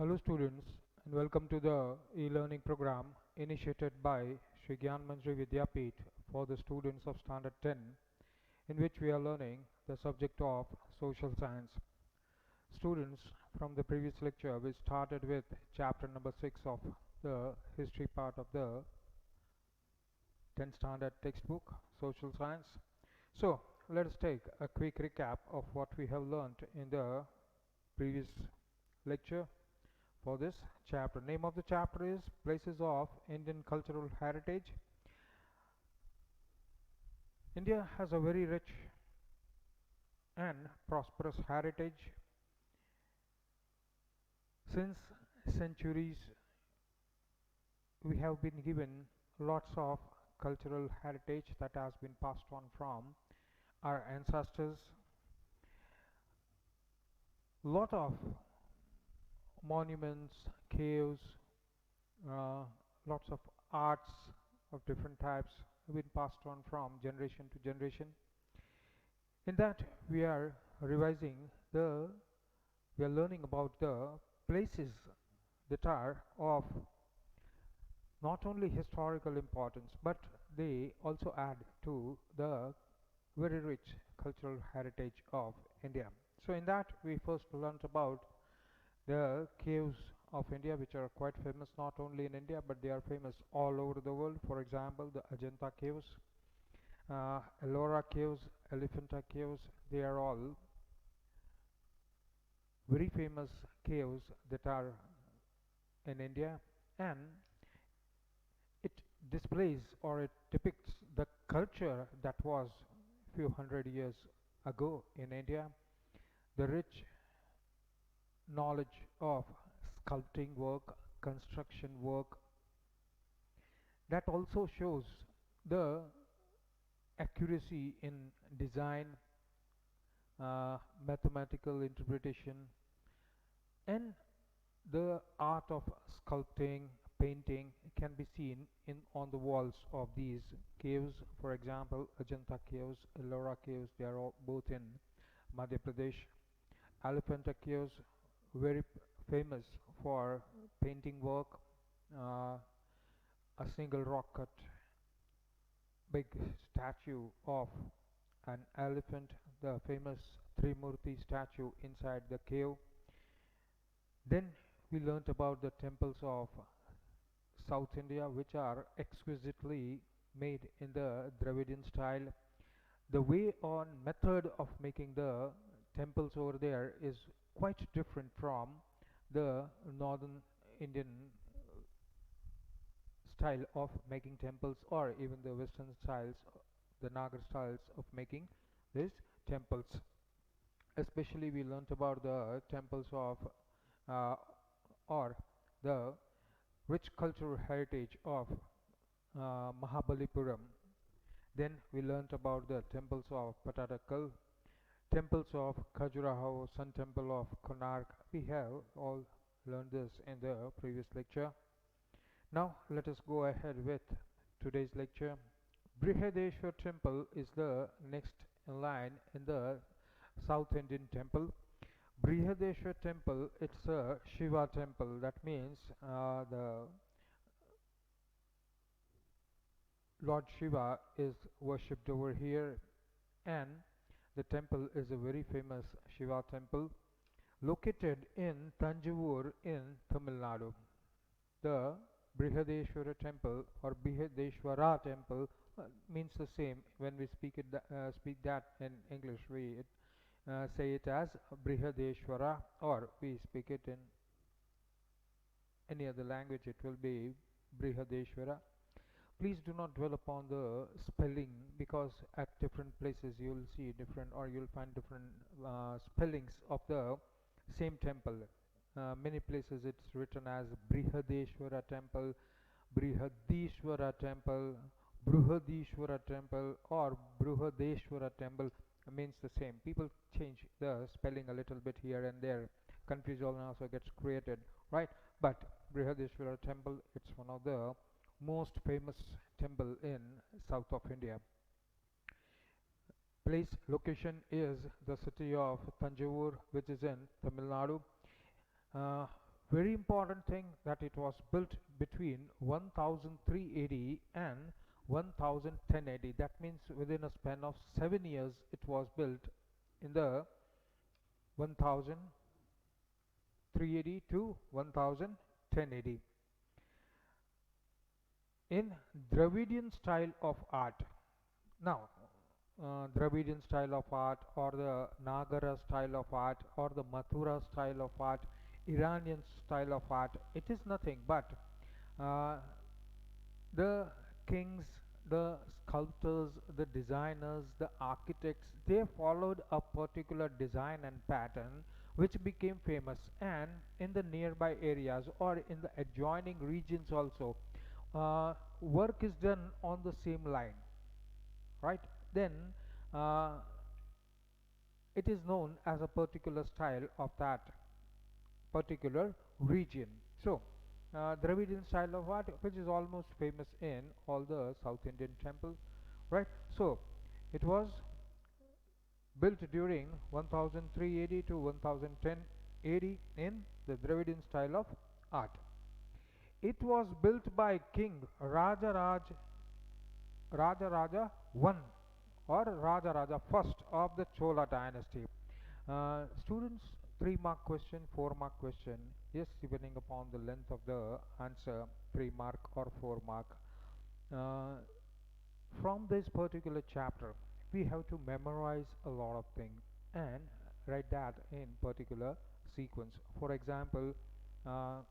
Hello students and welcome to the e-learning program initiated by Shri Gyanmanjari Vidyapeeth for the students of Standard 10, in which we are learning the subject of social science. Students, from the previous lecture we started with chapter number 6 of the history part of the 10th standard textbook, social science. So let us take a quick recap of what we have learned in the previous lecture. For this chapter, name of the chapter is Places of Indian Cultural Heritage. India has a very rich and prosperous heritage. Since centuries, we have been given lots of cultural heritage that has been passed on from our ancestors. Lot of monuments, caves, lots of arts of different types have been passed on from generation to generation. In that we are revising the we are learning about the places that are of not only historical importance but they also add to the very rich cultural heritage of India. So in that we first learnt about the caves of India, which are quite famous not only in India but they are famous all over the world. For example, the Ajanta caves, Ellora caves, Elephanta caves, they are all very famous caves that are in India, and it displays or it depicts the culture that was few hundred years ago in India, the rich knowledge of sculpting work, construction work, that also shows the accuracy in design, mathematical interpretation, and the art of sculpting, painting can be seen in on the walls of these caves. For example, Ajanta caves, Ellora caves, they are all both in Madhya Pradesh. Elephanta caves, very famous for painting work. A single rock cut big statue of an elephant, the famous Trimurti statue inside the cave. Then we learnt about the temples of South India, which are exquisitely made in the Dravidian style. The way on method of making the temples over there is quite different from the northern Indian style of making temples, or even the western styles, the Nagar styles of making these temples. Especially we learnt about the temples of uh, or the rich cultural heritage of Mahabalipuram. Then we learnt about the temples of Patadakal, temples of Khajuraho, Sun Temple of Konark. We have all learned this in the previous lecture. Now let us go ahead with today's lecture. Brihadeshwar temple is the next in line in the South Indian temple. Brihadeshwar temple, it's a Shiva temple. That means the Lord Shiva is worshipped over here, and the temple is a very famous Shiva temple located in Tanjavur in Tamil Nadu. The Brihadeshwara temple or Brihadeshwara temple means the same when we speak that in English. We say it as Brihadeshwara, or we speak it in any other language, it will be Brihadeshwara. Please do not dwell upon the spelling, because at different places you will see different, or you will find different spellings of the same temple. Many places it's written as Brihadeshwara temple, Brihadishwara temple, Bruhadishwara temple, or Bruhadeshwara temple. Means the same. People change the spelling a little bit here and there. Confusion also gets created, right? But Brihadishwara temple, it's one of the most famous temple in south of India. Place location is the city of Tanjavur, which is in Tamil Nadu. Very important thing that it was built between 1300 AD and 1010 AD. That means within a span of 7 years it was built in the 1300 AD to 1010 AD in Dravidian style of art. Now, Dravidian style of art, or the Nagara style of art, or the Mathura style of art, Iranian style of art, it is nothing but uh, the kings, the sculptors, the designers, the architects, they followed a particular design and pattern which became famous, and in the nearby areas or in the adjoining regions also, work is done on the same line, right? Then uh, it is known as a particular style of that particular region. So, Dravidian style of art, which is almost famous in all the South Indian temples, right? So, it was built during 1003 AD to 1010 AD in the Dravidian style of art. It was built by King Rajaraja I or Rajaraja first of the Chola dynasty. Students, 3 mark question, 4 mark question. Yes, depending upon the length of the answer, 3 mark or 4 mark. Uh, from this particular chapter, we have to memorize a lot of things and write that in particular sequence. For example, uh,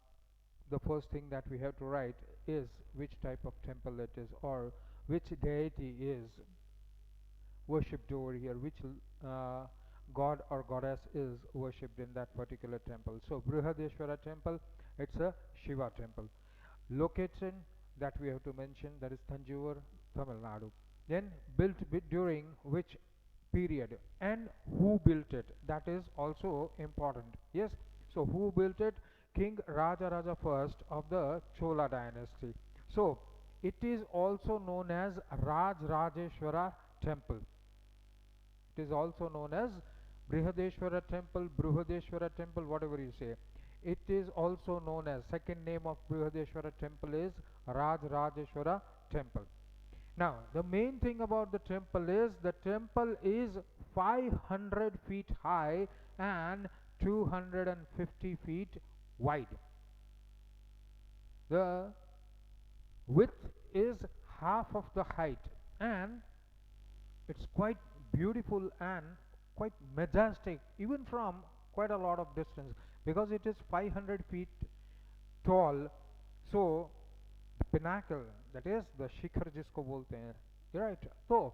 the first thing that we have to write is which type of temple it is, or which deity is worshipped over here, which uh, god or goddess is worshipped in that particular temple. So Brihadeshwara temple, it's a Shiva temple. Location that we have to mention, that is Tanjore, Tamil Nadu. Then built during which period, and who built it, that is also important. Yes, so who built it? King Rajaraja first of the Chola dynasty. So it is also known as Rajrajeshwara temple. It is also known as Brihadeshwara temple, Bruhadeshwara temple, whatever you say. It is also known as, second name of Brihadeshwara temple is Rajrajeshwara temple. Now, the main thing about the temple is 500 feet high and 250 feet wide. The width is half of the height, and it's quite beautiful and quite majestic even from quite a lot of distance, because it is 500 feet tall. So the pinnacle, that is the shikhar jisko bolte hain, right? So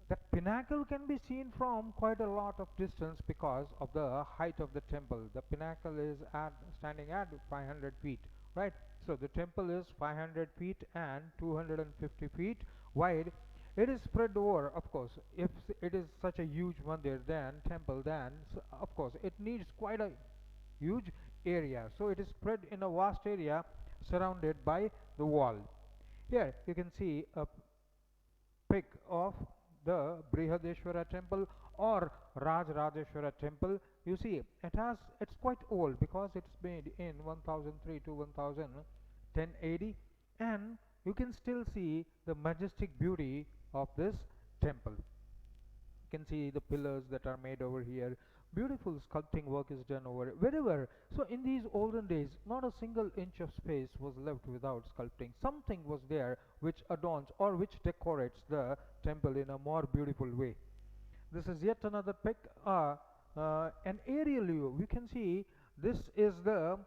the pinnacle can be seen from quite a lot of distance because of the height of the temple. The pinnacle is standing at 500 feet, right? So the temple is 500 feet and 250 feet wide. It is spread over, of course, if it is such a huge mandir, then temple, then of course it needs quite a huge area. So it is spread in a vast area surrounded by the wall. Here you can see a pic of the Brihadeshwara temple or Rajrajeshwara temple. You see, it's quite old because it's made in 1003 to 1010 AD, and you can still see the majestic beauty of this temple. You can see the pillars that are made over here. Beautiful sculpting work is done over wherever. So in these olden days, not a single inch of space was left without sculpting. Something was there which adorns or which decorates the temple in a more beautiful way. This is yet another pic, an aerial view. We can see this is the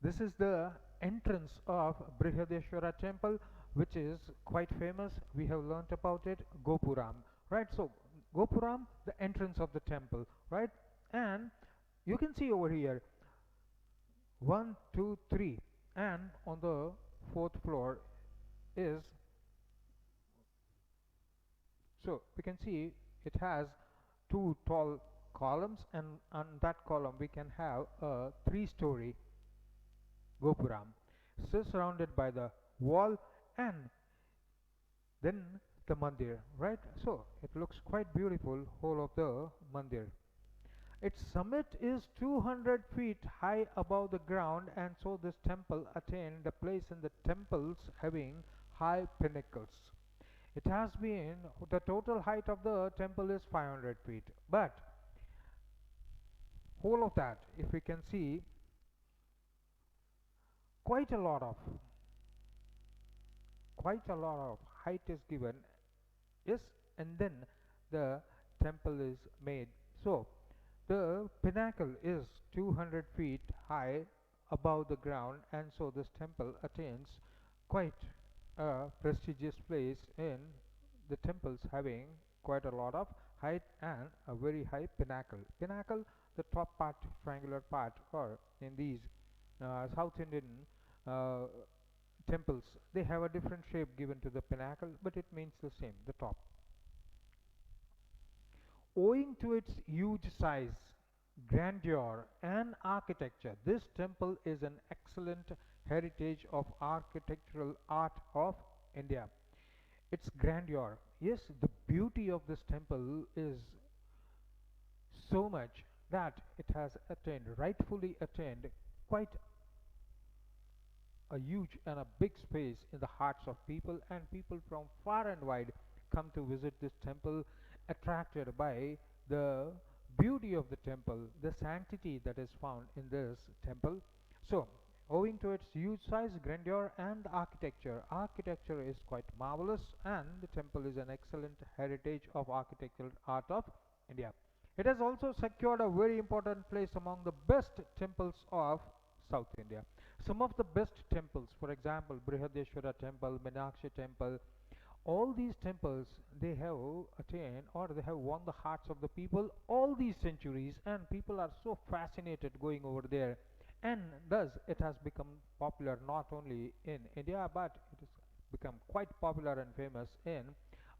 this is the entrance of Brihadeshwara temple, which is quite famous. We have learnt about it, Gopuram, right? So Gopuram, the entrance of the temple, right? And you can see over here 1, 2, 3, and on the fourth floor is, so we can see it has two tall columns, and on that column we can have a three-story Gopuram, so surrounded by the wall and then the mandir, right? So it looks quite beautiful, whole of the mandir. Its summit is 200 feet high above the ground, and so this temple attained a place in the temples having high pinnacles. It has been, the total height of the temple is 500 feet, but whole of that, if we can see, quite a lot of height is given. Yes, and then the temple is made. So the pinnacle is 200 feet high above the ground, and so this temple attains quite a prestigious place in the temples having quite a lot of height and a very high pinnacle. Pinnacle, the top part, triangular part, or in these South Indian uh, temples, they have a different shape given to the pinnacle, but it means the same, the top. Owing to its huge size, grandeur, and architecture, this temple is an excellent heritage of architectural art of India. Its grandeur, yes, the beauty of this temple is so much that it has attained, rightfully attained, quite a huge and a big space in the hearts of people, and people from far and wide come to visit this temple, attracted by the beauty of the temple, the sanctity that is found in this temple. So owing to its huge size, grandeur, and architecture is quite marvelous, and the temple is an excellent heritage of architectural art of India. It has also secured a very important place among the best temples of South India. Some of the best temples, for example, Brihadeshwara temple, Meenakshi temple, all these temples, they have attained, or they have won the hearts of the people all these centuries, and people are so fascinated going over there, and thus it has become popular not only in India, but it has become quite popular and famous in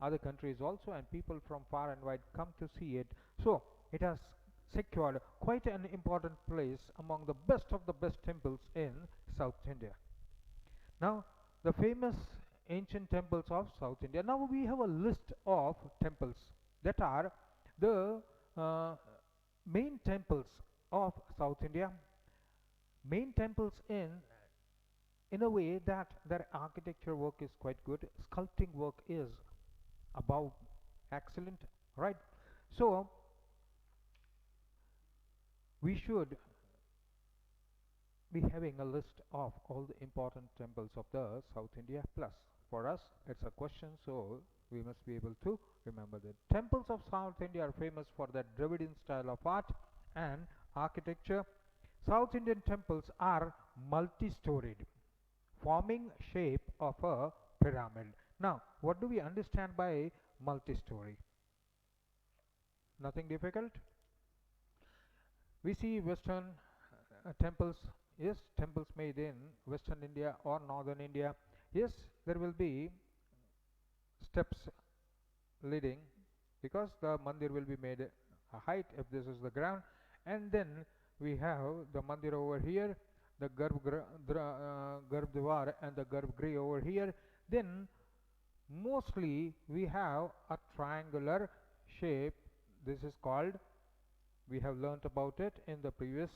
other countries also, and people from far and wide come to see it. So it has secured quite an important place among the best of the best temples in South India. Now, the famous ancient temples of South India. Now we have a list of temples that are the main temples of South India. Main temples in a way that their architecture work is quite good, sculpting work is above excellent, right? So we should be having a list of all the important temples of the South India. Plus, for us, it's a question, so we must be able to remember that temples of South India are famous for their Dravidian style of art and architecture. South Indian temples are multi-storied, forming shape of a pyramid. Now, what do we understand by multi-story? Nothing difficult. We see Western temples, yes, temples made in Western India or Northern India. Yes, there will be steps leading, because the mandir will be made a height if this is the ground, and then we have the mandir over here, the Garbhadwar and the Garbhagriha over here. Then mostly we have a triangular shape. This is called, we have learnt about it in the previous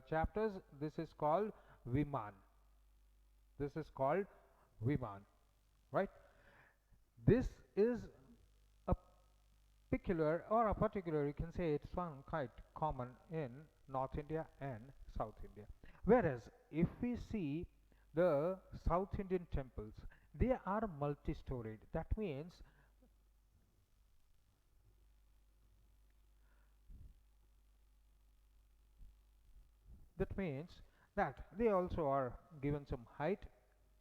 chapters. This is called Viman. This is called Viman, right? This is a peculiar or a particular, you can say it's one quite common in North India and South India. Whereas if we see the South Indian temples, they are multi-storied. That means that they also are given some height,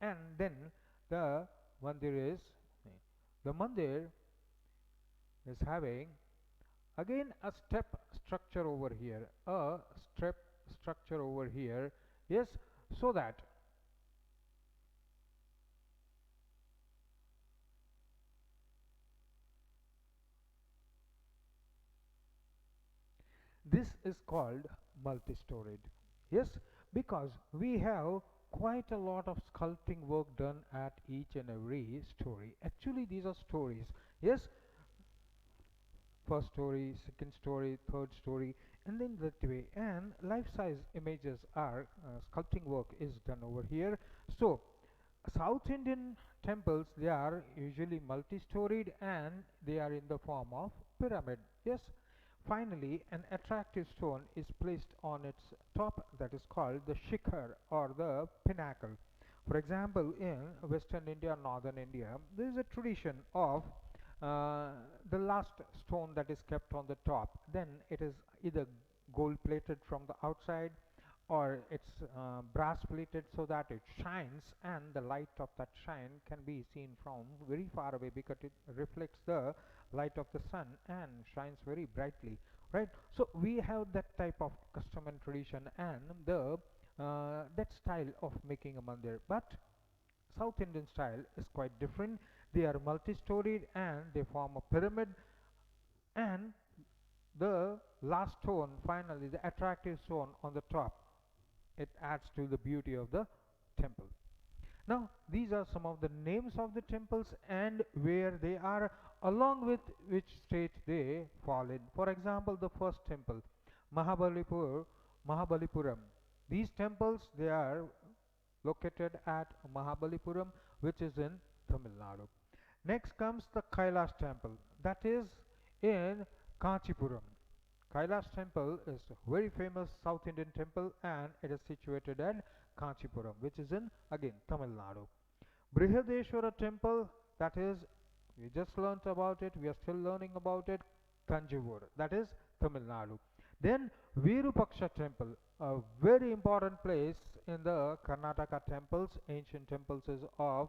and then the mandir is the mandir is having again a step structure over here, a step structure over here, yes, so that this is called multi-storied. Yes, because we have quite a lot of sculpting work done at each and every story. Actually, these are stories. Yes, first story, second story, third story, and then that way. And life-size images are sculpting work is done over here. So South Indian temples, they are usually multi-storied and they are in the form of pyramid. Yes. Finally, an attractive stone is placed on its top, that is called the shikhar or the pinnacle. For example, in Western India, Northern India, there is a tradition of uh, the last stone that is kept on the top. Then it is either gold plated from the outside or it's brass plated so that it shines, and the light of that shine can be seen from very far away because it reflects the light of the sun and shines very brightly, right? So we have that type of custom and tradition and the that style of making a mandir. But South Indian style is quite different. They are multi-storied and they form a pyramid, and the last stone, finally the attractive stone on the top, it adds to the beauty of the temple. Now, these are some of the names of the temples and where they are, along with which state they fall in. For example, the first temple, Mahabalipuram. These temples, they are located at Mahabalipuram, which is in Tamil Nadu. Next comes the Kailash temple, that is in Kanchipuram. Kailash temple is a very famous South Indian temple and it is situated at Kanchipuram, which is in again Tamil Nadu. Brihadeshwara temple, that is, we just learnt about it, we are still learning about it, Tanjavur, that is Tamil Nadu. Then Virupaksha temple, a very important place in the Karnataka temples, ancient temples is of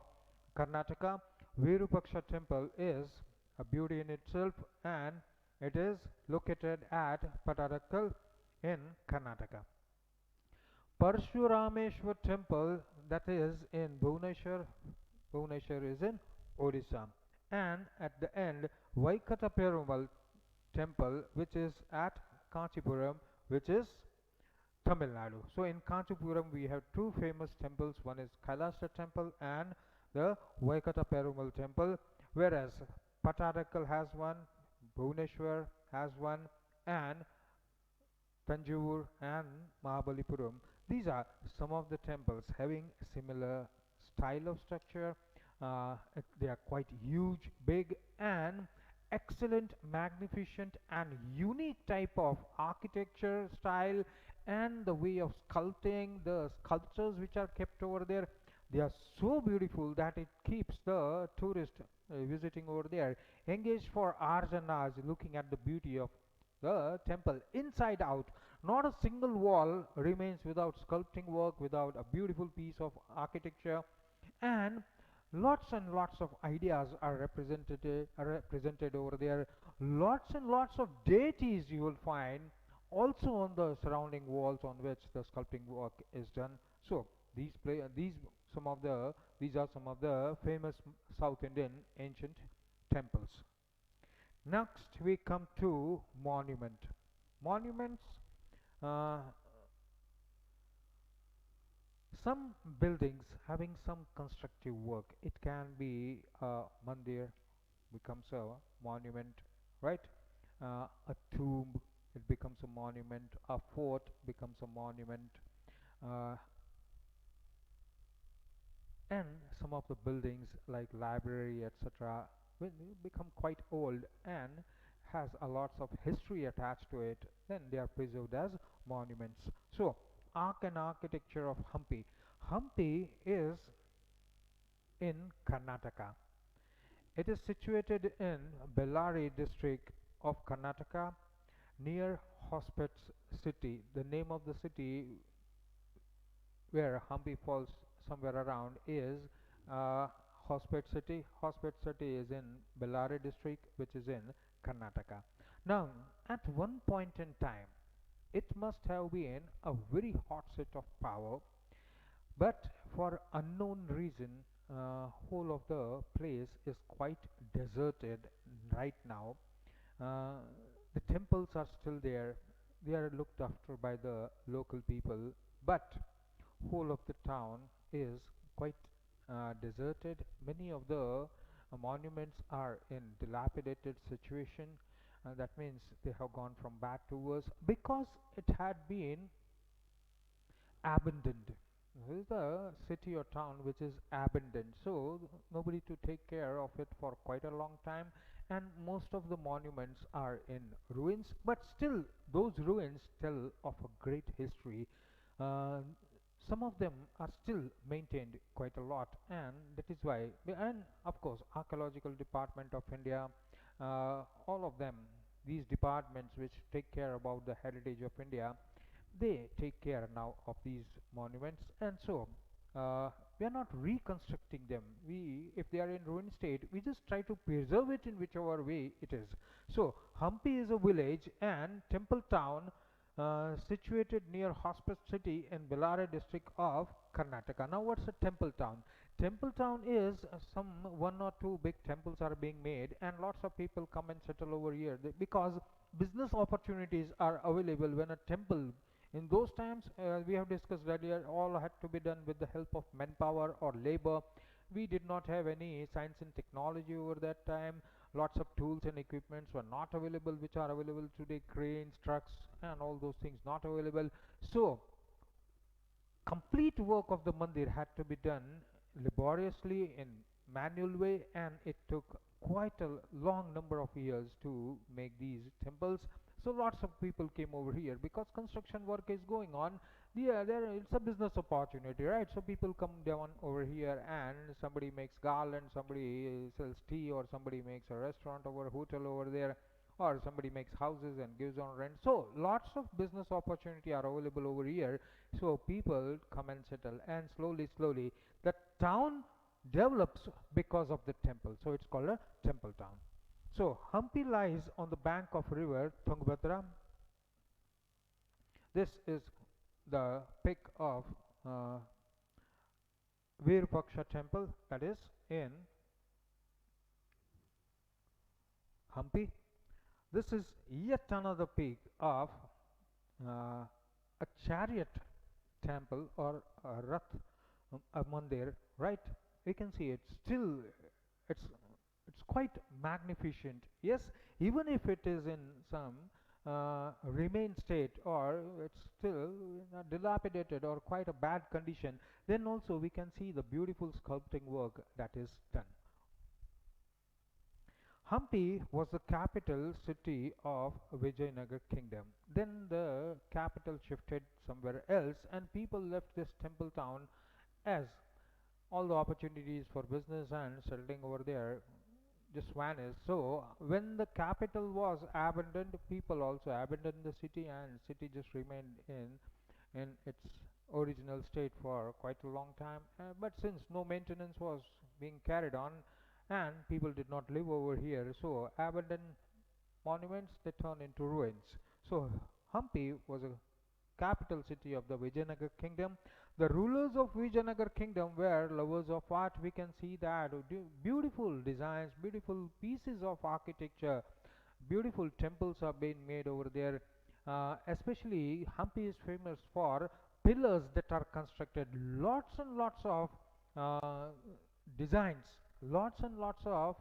Karnataka. Virupaksha temple is a beauty in itself and it is located at Patarakkal in Karnataka. Parshurameshwar temple, that is in Bhubaneswar. Bhubaneswar is in Odisha. And at the end, Vaikata Perumal temple, which is at Kanchipuram, which is Tamil Nadu. So in Kanchipuram we have two famous temples. One is Kailasa temple and the Vaikata Perumal temple, whereas Patarakkal has one, Bhubaneswar has one, and Tanjore and Mahabalipuram. These are some of the temples having similar style of structure. They are quite huge, big, and excellent, magnificent, and unique type of architecture style and the way of sculpting, the sculptures which are kept over there. They are so beautiful that it keeps the tourist visiting over there engaged for hours and hours looking at the beauty of the temple inside out. Not a single wall remains without sculpting work, without a beautiful piece of architecture, and lots and lots of ideas are represented over there. Lots and lots of deities you will find also on the surrounding walls on which the sculpting work is done. So these are some of the famous South Indian ancient temples. Next, we come to monument. Monuments, uh, some buildings having some constructive work. It can be a mandir, becomes a monument, right? A tomb, it becomes a monument. A fort becomes a monument. Uh, and some of the buildings like library, etc., will become quite old and has a lots of history attached to it, then they are preserved as monuments. So arc and architecture of Hampi is in Karnataka. It is situated in Bellary district of Karnataka near Hospet city. The name of the city where Hampi falls somewhere around is uh, Hospet city. Hospet city is in Bellary district, which is in Karnataka. Now, at one point in time, it must have been a very hot set of power, but for unknown reason, whole of the place is quite deserted right now. Uh, the temples are still there. They are looked after by the local people, but whole of the town is quite deserted. Many of the monuments are in dilapidated situation. That means they have gone from bad to worse because it had been abandoned. This is the city or town which is abandoned, so nobody to take care of it for quite a long time, and most of the monuments are in ruins. But still, those ruins tell of a great history. Uh, some of them are still maintained quite a lot, and that is why. And of course, archaeological department of India, all of them, these departments which take care about the heritage of India, they take care now of these monuments, and so uh, we are not reconstructing them. We, if they are in ruin state, we just try to preserve it in whichever way it is. So Hampi is a village and temple town situated near Hospice city in Bellary district of Karnataka. Now what's a temple town? Temple town is some one or two big temples are being made, and lots of people come and settle over here because business opportunities are available when a temple, in those times, we have discussed earlier, all had to be done with the help of manpower or labor. We did not have any science and technology over that time. Lots of tools and equipments were not available, which are available today, cranes, trucks, and all those things not available. So complete work of the mandir had to be done laboriously in manual way, and it took quite a long number of years to make these temples. So lots of people came over here because construction work is going on. It's a business opportunity, right? So people come down over here, and somebody makes garland, somebody sells tea, or somebody makes a restaurant over hotel over there, or somebody makes houses and gives on rent. So lots of business opportunity are available over here, so people come and settle, and slowly, slowly, the town develops because of the temple. So it's called a temple town. So Hampi lies on the bank of river Tungabhadra. This is the peak of uh, Virupaksha temple, that is in Hampi. This is yet another peak of a chariot temple or a rath, a mandir, right? We can see it still, it's it's quite magnificent. Yes, even if it is in some remain state, or it's still dilapidated or quite a bad condition, then also we can see the beautiful sculpting work that is done. Hampi was the capital city of Vijayanagar kingdom. Then the capital shifted somewhere else, and people left this temple town as all the opportunities for business and settling over there just vanished. So when the capital was abandoned, people also abandoned the city, and city just remained in its original state for quite a long time. But since no maintenance was being carried on, and people did not live over here, so abandoned monuments they turned into ruins. So Hampi was a capital city of the Vijayanagar kingdom. The rulers of Vijayanagar kingdom were lovers of art. We can see that beautiful designs, beautiful pieces of architecture, beautiful temples are being made over there. Especially Hampi is famous for pillars that are constructed. Lots and lots of uh, designs, lots and lots of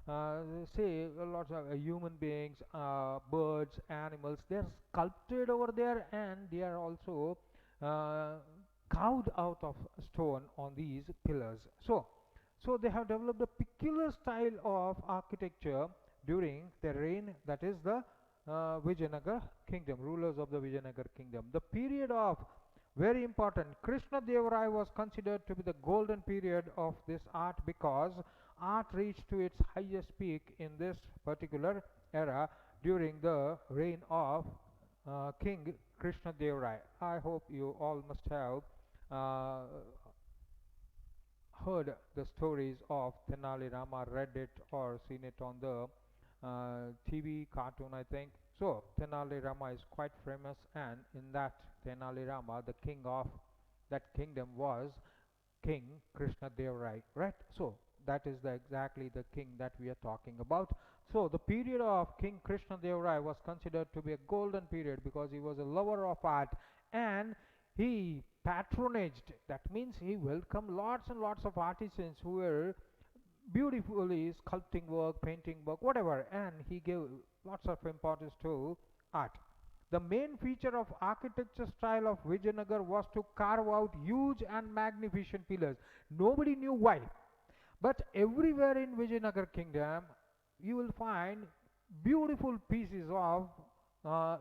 uh, say lots of human beings, birds, animals. They're sculpted over there, and they are also uh, carved out of stone on these pillars. So they have developed a peculiar style of architecture during their reign. That is the Vijayanagar kingdom, rulers of the Vijayanagar kingdom. The period of very important. Krishna Dev Rai was considered to be the golden period of this art because art reached to its highest peak in this particular era during the reign of King Krishna Dev Rai. I hope you all must have uh, heard the stories of Tenali Rama, read it or seen it on the TV cartoon, I think. So Tenali Rama is quite famous, and in that Tenali Rama, the king of that kingdom was King Krishna Dev Rai, right? So that is exactly the king that we are talking about. So the period of King Krishna Dev Rai was considered to be a golden period because he was a lover of art, and he patronaged. That means he welcomed lots and lots of artisans who were beautifully sculpting work, painting work, whatever, and he gave lots of importance to art. The main feature of architecture style of Vijayanagar was to carve out huge and magnificent pillars. Nobody knew why, but everywhere in Vijayanagar kingdom, you will find beautiful pieces of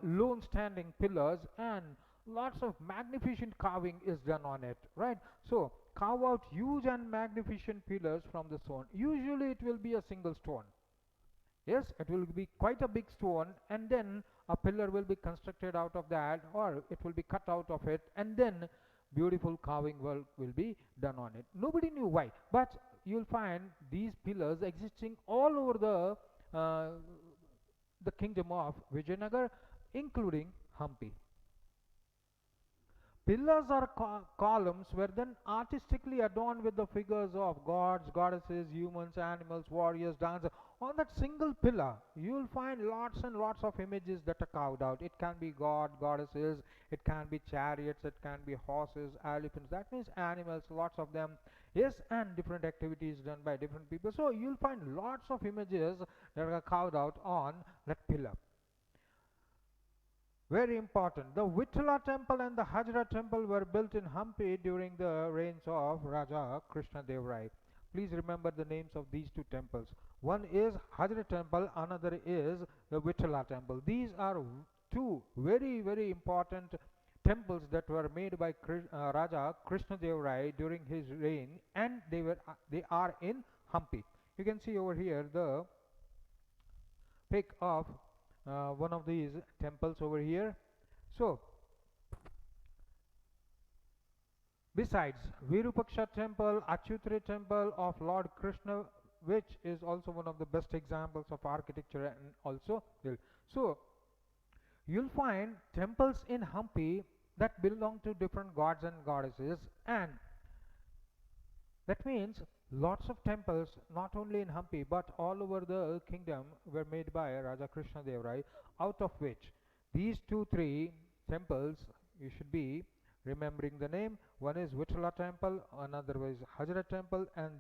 lone standing pillars, and lots of magnificent carving is done on it, right? So carve out huge and magnificent pillars from the stone. Usually it will be a single stone. Yes, it will be quite a big stone, and then a pillar will be constructed out of that, or it will be cut out of it, and then beautiful carving work will be done on it. Nobody knew why, but you'll find these pillars existing all over the kingdom of Vijayanagar, including Hampi. Pillars or columns were then artistically adorned with the figures of gods, goddesses, humans, animals, warriors, dancers. On that single pillar, you will find lots and lots of images that are carved out. It can be god, goddesses, it can be chariots, it can be horses, elephants. That means animals, lots of them. Yes, and different activities done by different people. So you'll find lots of images that are carved out on that pillar. Very important. The Vithala temple and the Hajra temple were built in Hampi during the reigns of Raja Krishna Dev Rai. Please remember the names of these two temples. One is Hajra temple, another is the Vithala temple. These are two very, very important temples that were made by Raja Krishna Dev Rai during his reign, and they are in Hampi. You can see over here the pic of one of these temples over here. So besides Virupaksha temple, Achyutre temple of Lord Krishna, which is also one of the best examples of architecture and also built. So you'll find temples in Hampi that belong to different gods and goddesses, and that means lots of temples, not only in Hampi but all over the kingdom, were made by Raja Krishna Dev Rai, out of which these three temples, you should be remembering the name. One is Vithala temple, another is Hajra temple, and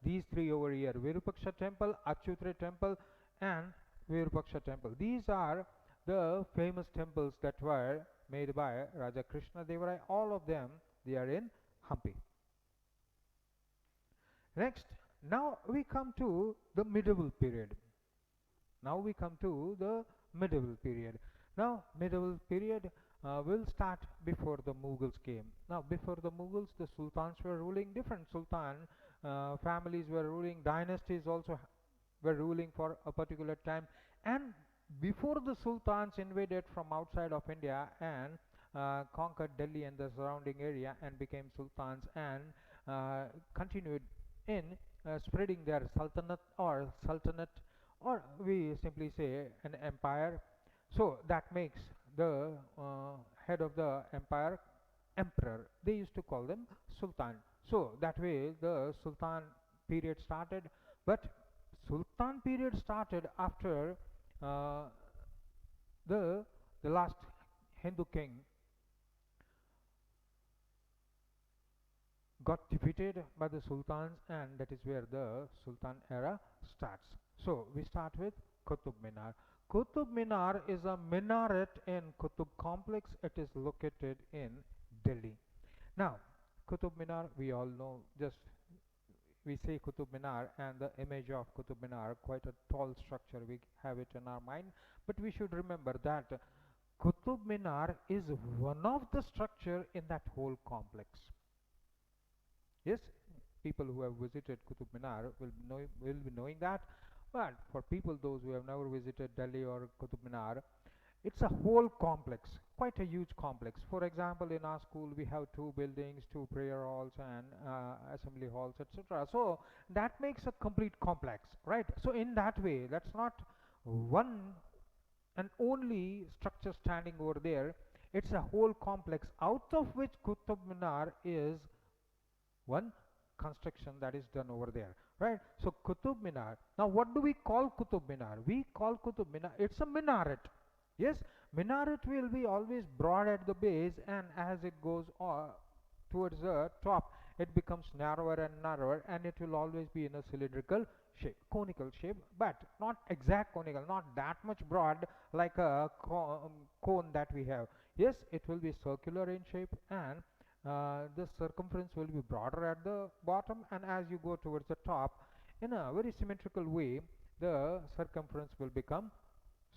these three over here, Virupaksha temple, Achyutre temple, and Virupaksha temple. These are the famous temples that were made by Raja Krishna Dev Rai. All of them, they are in Hampi. Next, now we come to the medieval period. Now medieval period will start before the Mughals came. Now before the Mughals, the sultans were ruling, different sultan families were ruling, dynasties also were ruling for a particular time, and before the sultans invaded from outside of India and conquered Delhi and the surrounding area and became sultans and continued in spreading their sultanate, or we simply say an empire. So that makes the head of the empire emperor. They used to call them sultan. So that way the sultan period started, but sultan period started after the last Hindu king got defeated by the sultans, and that is where the sultan era starts. So we start with Qutub Minar. Qutub Minar is a minaret in Qutub complex. It is located in Delhi. Now Qutub Minar, we all know, just we say Qutub Minar and the image of Qutub Minar, quite a tall structure, we have it in our mind, but we should remember that Qutub Minar is one of the structure in that whole complex. Yes, people who have visited Qutub Minar will be knowing that, but for people those who have never visited Delhi or Qutub Minar, it's a whole complex, quite a huge complex. For example, in our school we have two buildings, two prayer halls and assembly halls, etc. So that makes a complete complex, right? So in that way, that's not one and only structure standing over there. It's a whole complex, out of which Qutub Minar is one construction that is done over there, right? So Qutub Minar. Now what do we call Qutub Minar? We call Qutub Minar, it's a minaret. Yes, minaret will be always broad at the base, and as it goes towards the top, it becomes narrower and narrower, and it will always be in a cylindrical shape, conical shape, but not exact conical, not that much broad like a cone that we have. Yes, it will be circular in shape, and the circumference will be broader at the bottom, and as you go towards the top, in a very symmetrical way, the circumference will become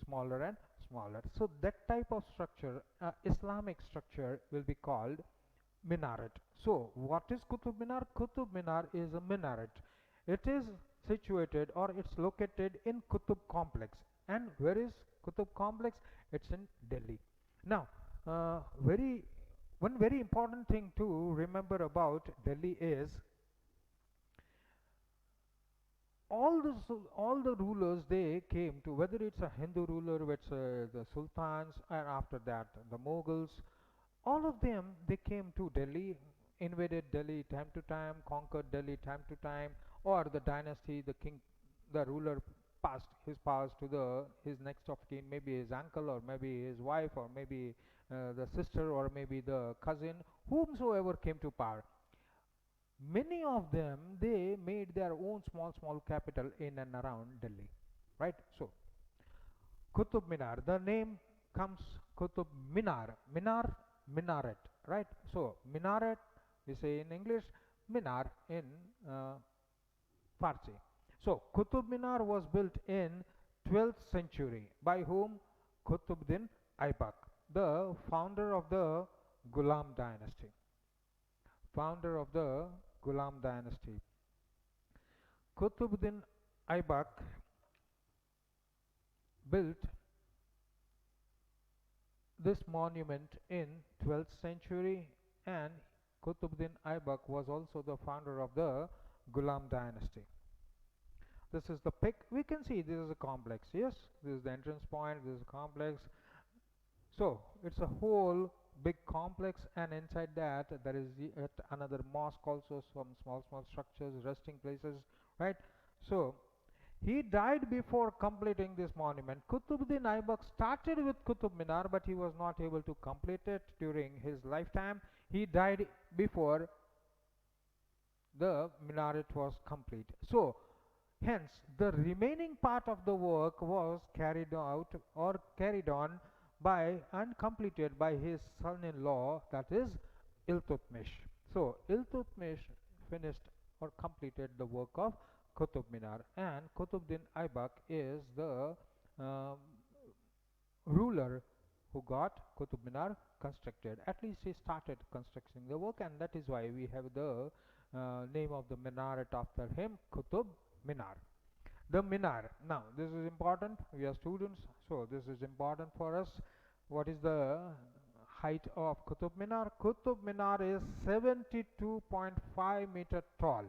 smaller and smaller. So that type of structure, Islamic structure, will be called minaret. So what is Qutub Minar? Qutub Minar is a minaret. It is situated, or it's located in Qutub complex. And where is Qutub complex? It's in Delhi. Now, very one very important thing to remember about Delhi is all the rulers, they came to, whether it's a Hindu ruler, which the sultans, and after that the Mughals, all of them, they came to Delhi, invaded Delhi time to time, conquered Delhi time to time, or the dynasty, the king, the ruler passed his powers to the his next of kin, maybe his uncle, or maybe his wife, or maybe the sister, or maybe the cousin, whomsoever came to power. Many of them, they made their own small capital in and around Delhi, right? So Qutub Minar, the name comes Qutub Minar, minaret, right? So minaret, we say in English, minar in uh, Farsi. So Qutub Minar was built in 12th century by whom? Qutbuddin Aibak, the founder of the Ghulam dynasty. Founder of the Ghulam dynasty. Qutbuddin Aibak built this monument in 12th century, and Qutbuddin Aibak was also the founder of the Ghulam dynasty. This is the pic. We can see this is a complex. Yes, this is the entrance point. This is a complex. So it's a whole big complex, and inside that there is yet another mosque, also some small structures, resting places, right? So he died before completing this monument. Qutbuddin Aibak started with Qutub Minar, but he was not able to complete it during his lifetime. He died before the minaret was complete. So hence the remaining part of the work was carried out or carried on by and completed by his son-in-law, that is Iltutmish. So Iltutmish finished or completed the work of Qutub Minar, and Qutbuddin Aibak is the um, ruler who got Qutub Minar constructed. At least he started constructing the work, and that is why we have the name of the minaret after him, Qutub Minar. The minar. Now, this is important. We are students, so this is important for us. What is the height of Qutub Minar? Qutub Minar is 72.5-meter tall.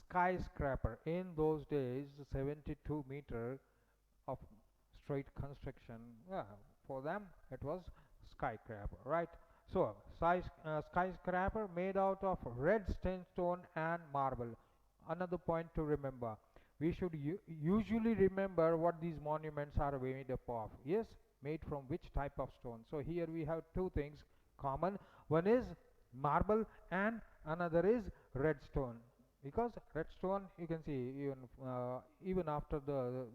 Skyscraper. In those days, 72-meter of straight construction. Yeah, for them, it was skyscraper, right? So, skyscraper made out of red sandstone and marble. Another point to remember, we should usually remember what these monuments are made up of. Yes, made from which type of stone. So here we have two things common. One is marble, and another is red stone. Because red stone, you can see even after the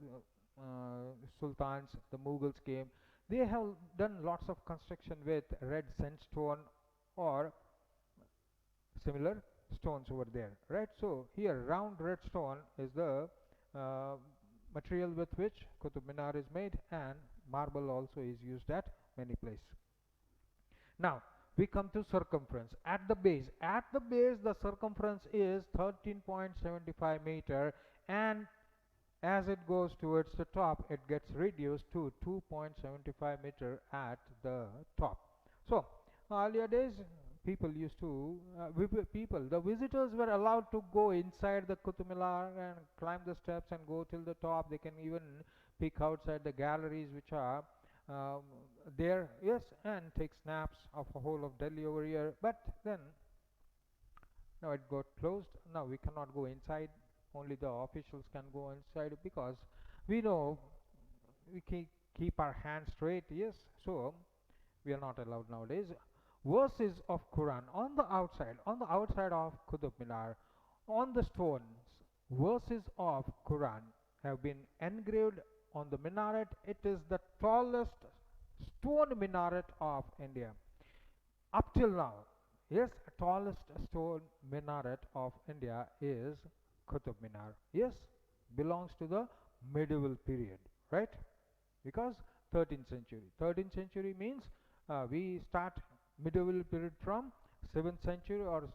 sultans, the Mughals came, they have done lots of construction with red sandstone or similar stones over there, right? So here round red stone is the uh, material with which Qutub Minar is made, and marble also is used at many places. Now we come to circumference. At the base, the circumference is 13.75 meter, and as it goes towards the top, it gets reduced to 2.75 meter at the top. So earlier days, people used to the visitors were allowed to go inside the Qutub Minar and climb the steps and go till the top. They can even peek outside the galleries which are um, there, yes, and take snaps of the whole of Delhi over here. But then now it got closed. Now we cannot go inside. Only the officials can go inside, because we know we keep our hands straight. Yes, so we are not allowed nowadays. verses of Quran on the outside of Qutub Minar, on the stones, verses of Quran have been engraved on the minaret. It is the tallest stone minaret of India up till now. Yes, tallest stone minaret of India is Qutub Minar. Yes, belongs to the medieval period, right? Because 13th century. 13th century means we start medieval period from 7th century or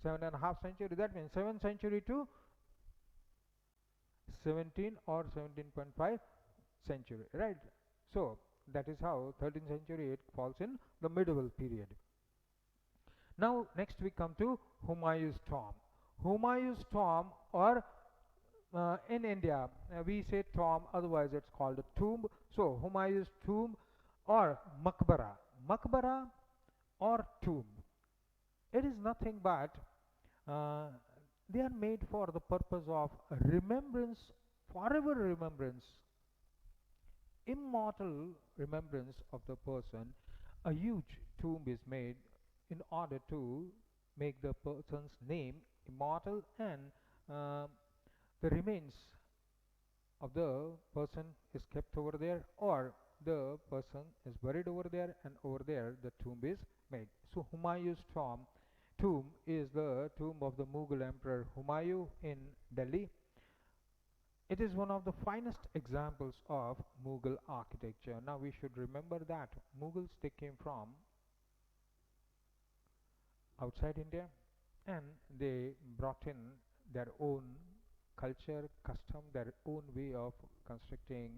7.5 century. That means 7th century to 17 or 17.5 century, right? So that is how 13th century it falls in the medieval period. Now next we come to Humayun's tomb. Humayun's tomb, or in India we say tomb, otherwise it's called a tomb. So Humayun's tomb or Maqbara or tomb. It is nothing but uh, they are made for the purpose of remembrance, forever remembrance, immortal remembrance of the person. A huge tomb is made in order to make the person's name immortal, and uh, the remains of the person is kept over there, or the person is buried over there, and over there the tomb is made. So Humayun's tomb is the tomb of the Mughal Emperor Humayun in Delhi. It is one of the finest examples of Mughal architecture. Now we should remember that Mughals, they came from outside India, and they brought in their own culture, custom, their own way of constructing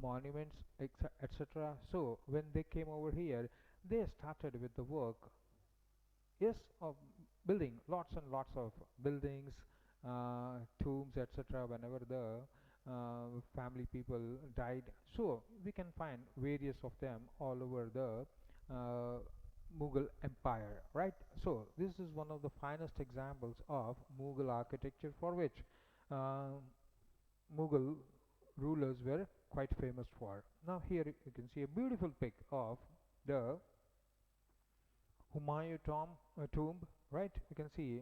monuments, etc. So when they came over here, they started with the work, yes, of building lots and lots of buildings, tombs, etc. Whenever the family people died, so we can find various of them all over the uh, Mughal Empire, right? So this is one of the finest examples of Mughal architecture, for which uh, Mughal rulers were quite famous for. Now here you can see a beautiful pic of the tomb, right? You can see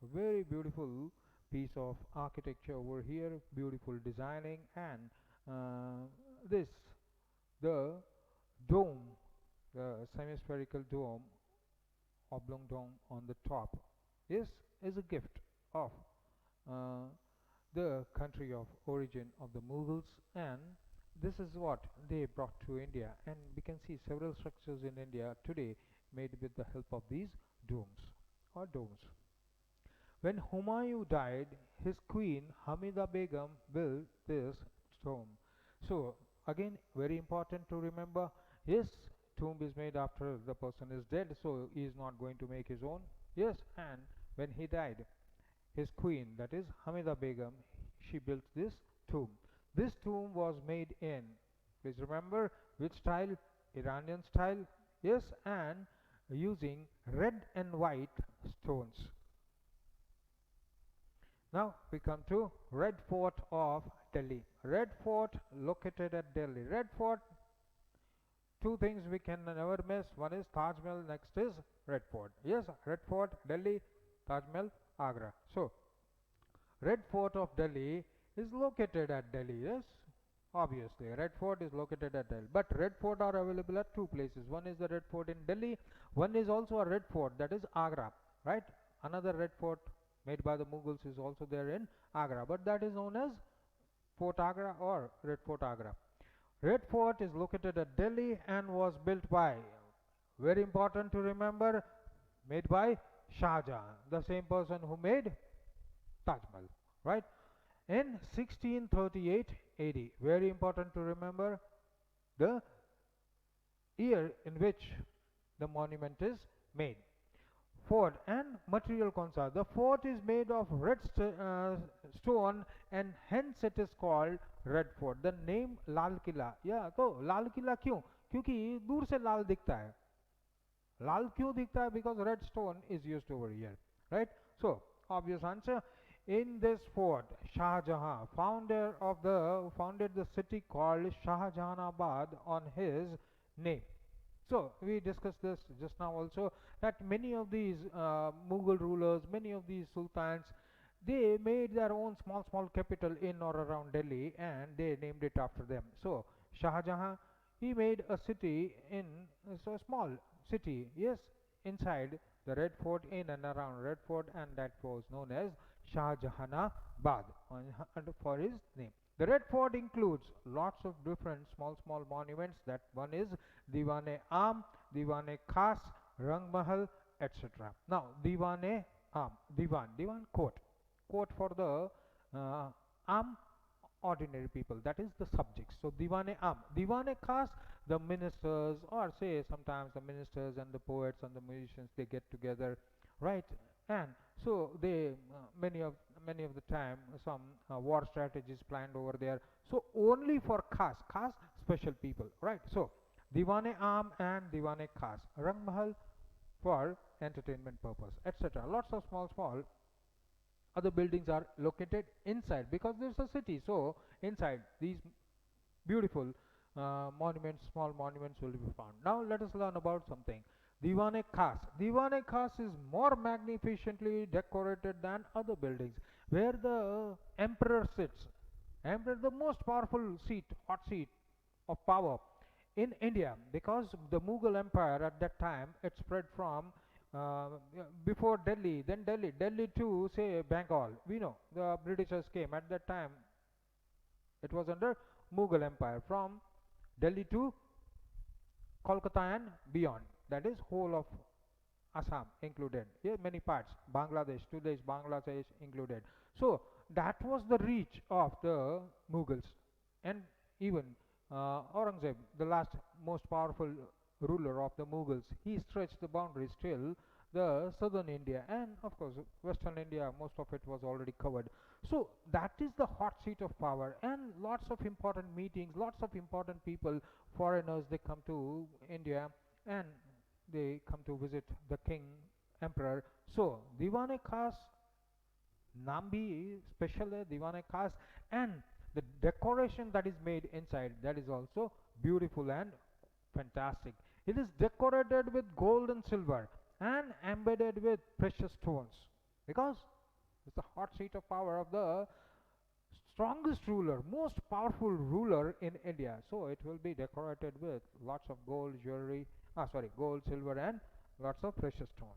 a very beautiful piece of architecture over here, beautiful designing, and this the dome, the semi-spherical dome, oblong dome on the top, is a gift of uh, the country of origin of the Mughals, and this is what they brought to India, and we can see several structures in India today made with the help of these domes. When Humayun died, his queen Hamida Begum built this tomb. So again, very important to remember. Yes, tomb is made after the person is dead, so he is not going to make his own. Yes, and when he died, his queen, that is Hamida Begum, she built this tomb. This tomb was made in, please remember, which style? Iranian style. Yes, and using red and white stones. Now we come to Red Fort of Delhi. Red Fort located at Delhi. Red Fort, two things we can never miss. One is Taj Mahal, next is Red Fort. Yes, Red Fort, Delhi, Taj Mahal, Agra. So Red Fort of Delhi is located at Delhi. Yes, obviously Red Fort is located at Delhi. But Red Fort are available at two places. One is the Red Fort in Delhi. One is also a Red Fort, that is Agra. Right? Another Red Fort made by the Mughals is also there in Agra, but that is known as Fort Agra or Red Fort Agra. Red Fort is located at Delhi and was built by, very important to remember, made by Shah Jahan, the same person who made Taj Mahal, right? In 1638 AD, very important to remember the year in which the monument is made. Fort and material consa. The fort is made of red stone, and hence it is called Red Fort. The name Lal Kila. Yeah, तो लाल किला क्यों? क्योंकि दूर से लाल दिखता है. लाल क्यों दिखता है? Because red stone is used over here, right? So obvious answer. In this fort, Shah Jahan, founded the city called Shah Jahanabad on his name. So we discussed this just now also, that many of these Mughal rulers, many of these sultans, they made their own small capital in or around Delhi, and they named it after them. So Shah Jahan, he made a city in, so small city, yes, inside the Red Fort, in and around Red Fort, and that was known as Shah Jahanabad for his name. The Red Fort includes lots of different small monuments. That one is Diwane Am, Diwane Khas, Rang Mahal, etc. Now, Diwane Am, Diwan court for the Am, ordinary people, that is the subjects. So Diwane Am, Diwane Khas, the ministers, or say sometimes the ministers and the poets and the musicians, they get together, right? And so they many of the time some war strategies planned over there. So only for Khas special people, right? So Diwane Am and Diwane Khas, Rang Mahal for entertainment purpose, etc. Lots of small other buildings are located inside, because there's a city. So inside these beautiful monuments, small monuments will be found. Now let us learn about something. Diwane Khas. Diwane Khas is more magnificently decorated than other buildings, where the emperor sits. Emperor, the most powerful seat, hot seat of power in India, because the Mughal Empire at that time, it spread from before Delhi, then Delhi to say Bengal. We know the Britishers came at that time. It was under Mughal Empire from Delhi to Kolkata and beyond. That is whole of Assam included. Here many parts. Bangladesh, today's Bangladesh included. So that was the reach of the Mughals, and even Aurangzeb, the last most powerful ruler of the Mughals, he stretched the boundaries till the southern India, and of course western India. Most of it was already covered. So that is the hot seat of power, and lots of important meetings, lots of important people, foreigners, they come to India, and they come to visit the king, emperor. So Diwane Khas, Nambi special है Diwane Khas, and the decoration that is made inside, that is also beautiful and fantastic. It is decorated with gold and silver and embedded with precious stones, because it's the hot seat of power of the strongest ruler, most powerful ruler in India. So it will be decorated with lots of gold jewelry, gold, silver, and lots of precious stones.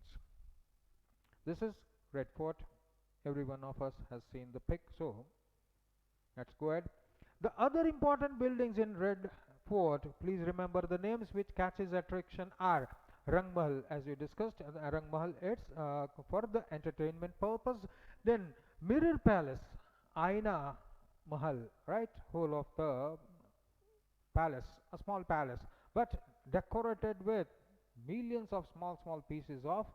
This is Red Fort. Every one of us has seen the pic. So let's go ahead. The other important buildings in Red Fort, please remember the names which catches attraction are Rang Mahal, as we discussed. Rang Mahal, it's for the entertainment purpose. Then Mirror Palace, Aina Mahal, right? Whole of the palace, a small palace, but decorated with millions of small pieces of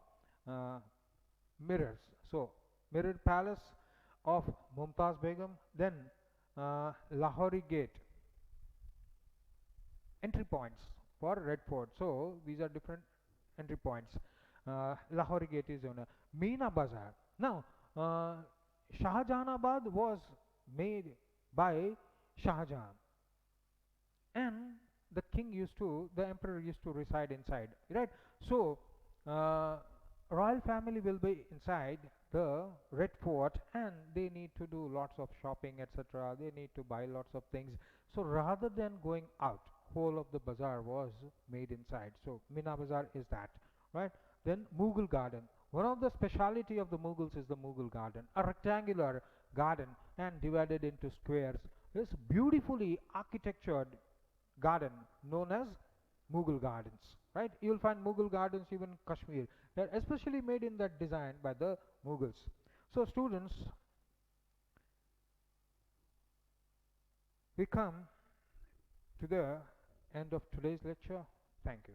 uh, mirrors. So Mirror Palace of Mumtaz Begum, then Lahori Gate, entry points for Red Fort. So these are different entry points. Lahori Gate is on a Meena Bazaar. Now, Shah Jahanabad was made by Shah Jahan, and the emperor used to reside inside, right? So uh, royal family will be inside the Red Fort, and they need to do lots of shopping, etc. They need to buy lots of things. So rather than going out, whole of the bazaar was made inside. So Mina Bazaar is that, right? Then Mughal garden. One of the speciality of the Mughals is the Mughal garden, a rectangular garden and divided into squares. This beautifully architectured garden known as Mughal gardens, right? You will find Mughal gardens even in Kashmir. They're especially made in that design by the Mughals. So students, we come to the end of today's lecture. Thank you.